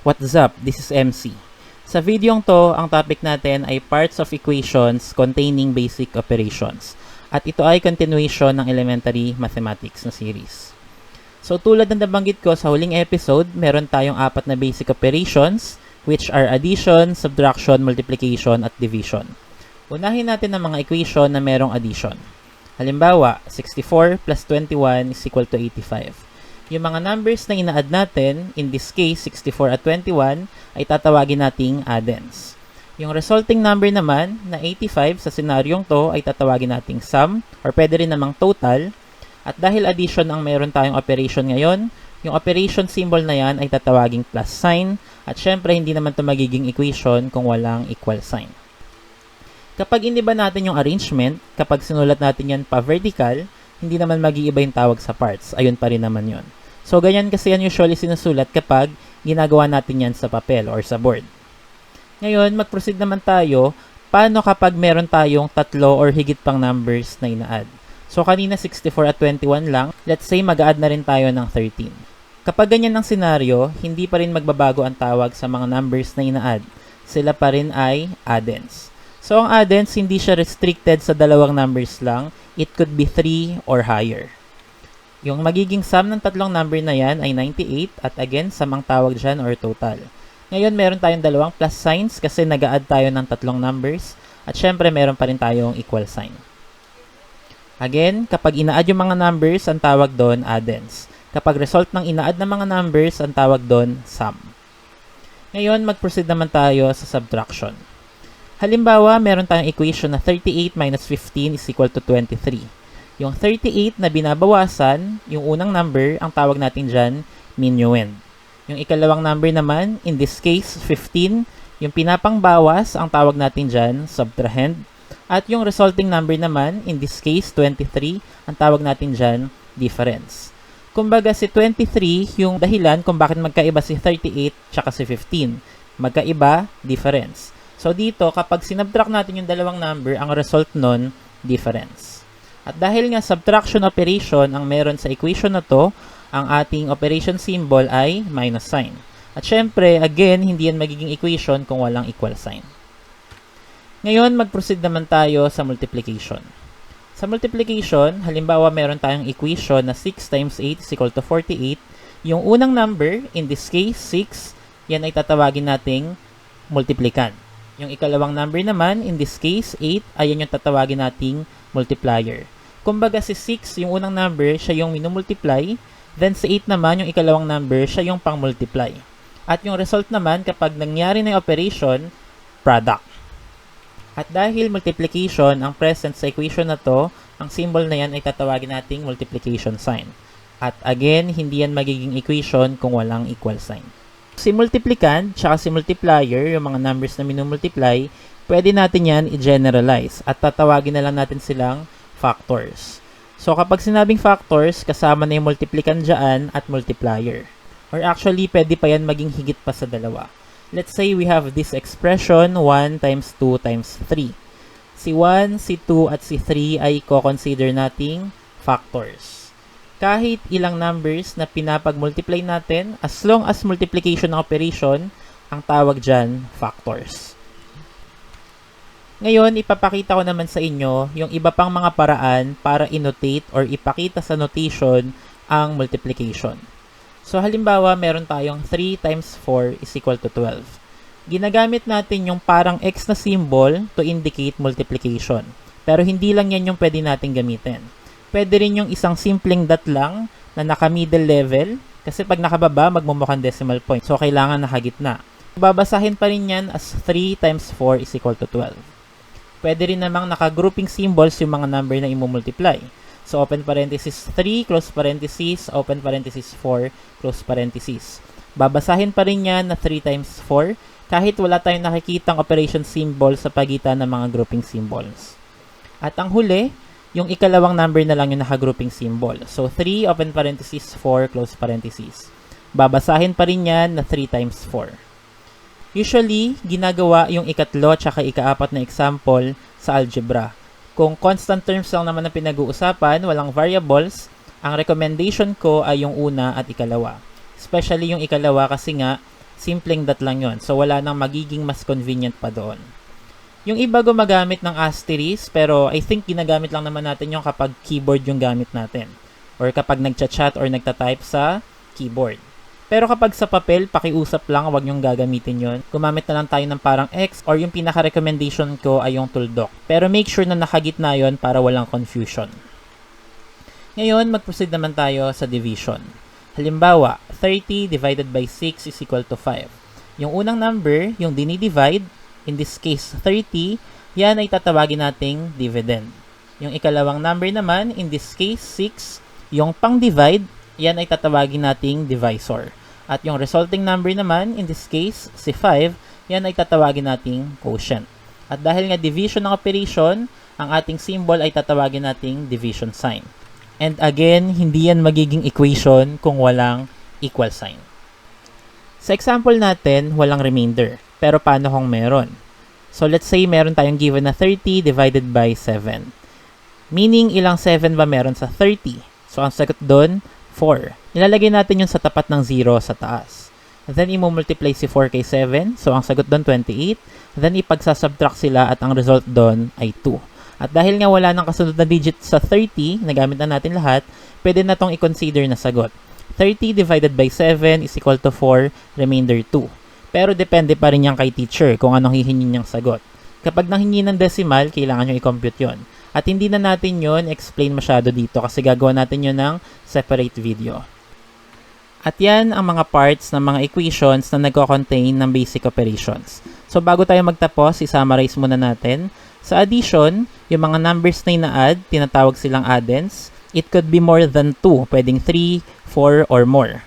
What's up? This is MC. Sa videong to, ang topic natin ay parts of equations containing basic operations. At ito ay continuation ng elementary mathematics na series. So tulad ng nabanggit ko sa huling episode, meron tayong 4 na basic operations which are addition, subtraction, multiplication, at division. Unahin natin ang mga equation na merong addition. Halimbawa, 64 plus 21 is equal to 85. Yung mga numbers na ina-add natin, in this case, 64 at 21, ay tatawagin nating addends. Yung resulting number naman, na 85 sa senaryong to, ay tatawagin nating sum, or pwede rin namang total. At dahil addition ang meron tayong operation ngayon, yung operation symbol na yan ay tatawaging plus sign, at syempre hindi naman ito magiging equation kung walang equal sign. Kapag iniba natin yung arrangement, kapag sinulat natin yan pa vertical, hindi naman mag-iiba yung tawag sa parts. Ayun pa rin naman yun. So, ganyan kasi yan usually sinusulat kapag ginagawa natin yan sa papel or sa board. Ngayon, mag-proceed naman tayo. Paano kapag meron tayong 3 or higit pang numbers na ina-add? So, kanina 64 at 21 lang. Let's say, mag-add na rin tayo ng 13. Kapag ganyan ang senaryo, hindi pa rin magbabago ang tawag sa mga numbers na ina-add. Sila pa rin ay addends. So, ang addends, hindi siya restricted sa dalawang numbers lang. It could be 3 or higher. Yung magiging sum ng tatlong number na yan ay 98 at again, sum ang tawag dyan or total. Ngayon, meron tayong dalawang plus signs kasi nag-add tayo ng tatlong numbers at syempre, meron pa rin tayong equal sign. Again, kapag ina-add yung mga numbers, ang tawag doon addends. Kapag result ng ina-add ng mga numbers, ang tawag doon sum. Ngayon, mag-proceed naman tayo sa subtraction. Halimbawa, meron tayong equation na 38 minus 15 is equal to 23. Yung 38 na binabawasan, yung unang number, ang tawag natin dyan, minuend. Yung ikalawang number naman, in this case, 15, yung pinapangbawas, ang tawag natin dyan, subtrahend. At yung resulting number naman, in this case, 23, ang tawag natin dyan, difference. Kumbaga si 23, yung dahilan kung bakit magkaiba si 38 tsaka si 15. Magkaiba, difference. So dito, kapag sinubtract natin yung dalawang number, ang result nun, difference. At dahil nga subtraction operation ang meron sa equation na to, ang ating operation symbol ay minus sign. At syempre, again, hindi yan magiging equation kung walang equal sign. Ngayon, mag-proceed naman tayo sa multiplication. Sa multiplication, halimbawa meron tayong equation na 6 times 8 is equal to 48. Yung unang number, in this case, 6, yan ay tatawagin nating multiplicand. Yung ikalawang number naman, in this case, 8, ayan yung tatawagin nating multiplier. Kumbaga si 6, yung unang number, siya yung minumultiply. Then si 8 naman, yung ikalawang number, siya yung pang-multiply. At yung result naman, kapag nangyari na yung operation, product. At dahil multiplication ang present sa equation na to, ang symbol na yan ay tatawagin nating multiplication sign. At again, hindi yan magiging equation kung walang equal sign. Si multiplicand, tsaka si multiplier, yung mga numbers na minumultiply, pwede natin yan i-generalize at tatawagin na lang natin silang factors. So kapag sinabing factors, kasama na yung multiplicand dyan at multiplier. Or actually, pwede pa yan maging higit pa sa dalawa. Let's say we have this expression 1 times 2 times 3. Si 1, si 2, at si 3 ay i-consider nating factors. Kahit ilang numbers na pinapag-multiply natin, as long as multiplication ng operation, ang tawag dyan, factors. Ngayon, ipapakita ko naman sa inyo yung iba pang mga paraan para i-notate or ipakita sa notation ang multiplication. So, halimbawa, meron tayong 3 times 4 is equal to 12. Ginagamit natin yung parang X na symbol to indicate multiplication. Pero hindi lang yan yung pwede natin gamitin. Pwede rin yung isang simpleng dot lang na naka-middle level kasi pag nakababa, magmumukhang decimal point. So, kailangan nakagitna. Babasahin pa rin yan as 3 times 4 is equal to 12. Pwede rin namang naka-grouping symbols yung mga number na imumultiply. So, open parenthesis 3, close parenthesis, open parenthesis 4, close parenthesis. Babasahin pa rin yan na 3 times 4 kahit wala tayong nakikitang operation symbol sa pagitan ng mga grouping symbols. At ang huli, yung ikalawang number na lang yung naka-grouping symbol. So, 3, open parenthesis, 4, close parenthesis. Babasahin pa rin yan na 3 times 4. Usually, ginagawa yung ikatlo tsaka ikaapat na example sa algebra. Kung constant terms lang naman ang pinag-uusapan, walang variables, ang recommendation ko ay yung una at ikalawa. Especially yung ikalawa kasi nga, simpleng dot lang yon. So wala nang magiging mas convenient pa doon. Yung iba gumagamit ng asterisk, pero I think ginagamit lang naman natin yung kapag keyboard yung gamit natin. Or kapag nagchat-chat or nagta-type sa keyboard. Pero kapag sa papel, pakiusap lang, huwag nyong gagamitin yon. Gumamit na lang tayo ng parang X or yung pinaka-recommendation ko ay yung tuldok. Pero make sure na nakagitna yon para walang confusion. Ngayon, mag-proceed naman tayo sa division. Halimbawa, 30 divided by 6 is equal to 5. Yung unang number, yung dinidivide, in this case 30, yan ay tatawagin nating dividend. Yung ikalawang number naman, in this case 6, yung pang-divide, yan ay tatawagin nating divisor. At yung resulting number naman, in this case, si 5, yan ay tatawagin nating quotient. At dahil nga division ng operation, ang ating symbol ay tatawagin nating division sign. And again, hindi yan magiging equation kung walang equal sign. Sa example natin, walang remainder. Pero paano kung meron? So let's say meron tayong given na 30 divided by 7. Meaning, ilang 7 ba meron sa 30? So ang sagot doon, 4. Nilalagay natin yun sa tapat ng 0 sa taas. Then, i-multiply si 4 kay 7. So, ang sagot doon, 28. Then, ipagsasubtract sila at ang result doon ay 2. At dahil nga wala nang kasunod na digit sa 30, nagamit na natin lahat, pwede na itong i-consider na sagot. 30 divided by 7 is equal to 4, remainder 2. Pero depende pa rin yan kay teacher kung anong hihingin niyang sagot. Kapag nanghingi ng decimal, kailangan nyo i-compute yon. At hindi na natin yon explain masyado dito kasi gagawa natin yon ng separate video. At yan ang mga parts ng mga equations na nagko-contain ng basic operations. So bago tayo magtapos, i-summarize muna natin. Sa addition, yung mga numbers na ina-add, tinatawag silang addends. It could be more than 2, pwedeng 3, 4, or more.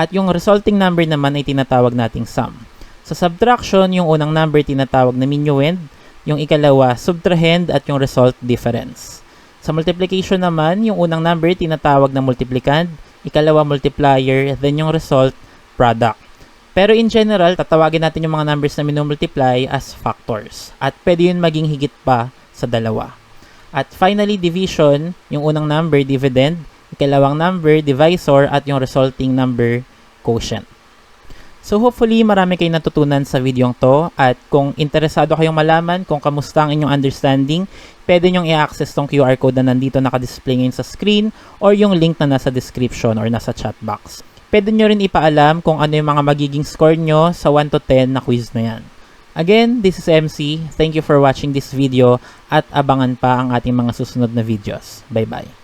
At yung resulting number naman ay tinatawag nating sum. Sa subtraction, yung unang number tinatawag na minuend, yung ikalawa, subtrahend, at yung result, difference. Sa multiplication naman, yung unang number tinatawag na multiplicand, ikalawa, multiplier, then yung result, product. Pero in general, tatawagin natin yung mga numbers na minumultiply as factors. At pwede yun maging higit pa sa dalawa. At finally, division, yung unang number, dividend, ikalawang number, divisor, at yung resulting number, quotient. So hopefully marami kayong natutunan sa videong to at kung interesado kayong malaman kung kamusta ang inyong understanding, pwede nyong i-access tong QR code na nandito nakadisplay ngayon sa screen or yung link na nasa description or nasa chat box. Pwede nyo rin ipaalam kung ano yung mga magiging score nyo sa 1 to 10 na quiz na yan. Again, this is MC. Thank you for watching this video at abangan pa ang ating mga susunod na videos. Bye-bye.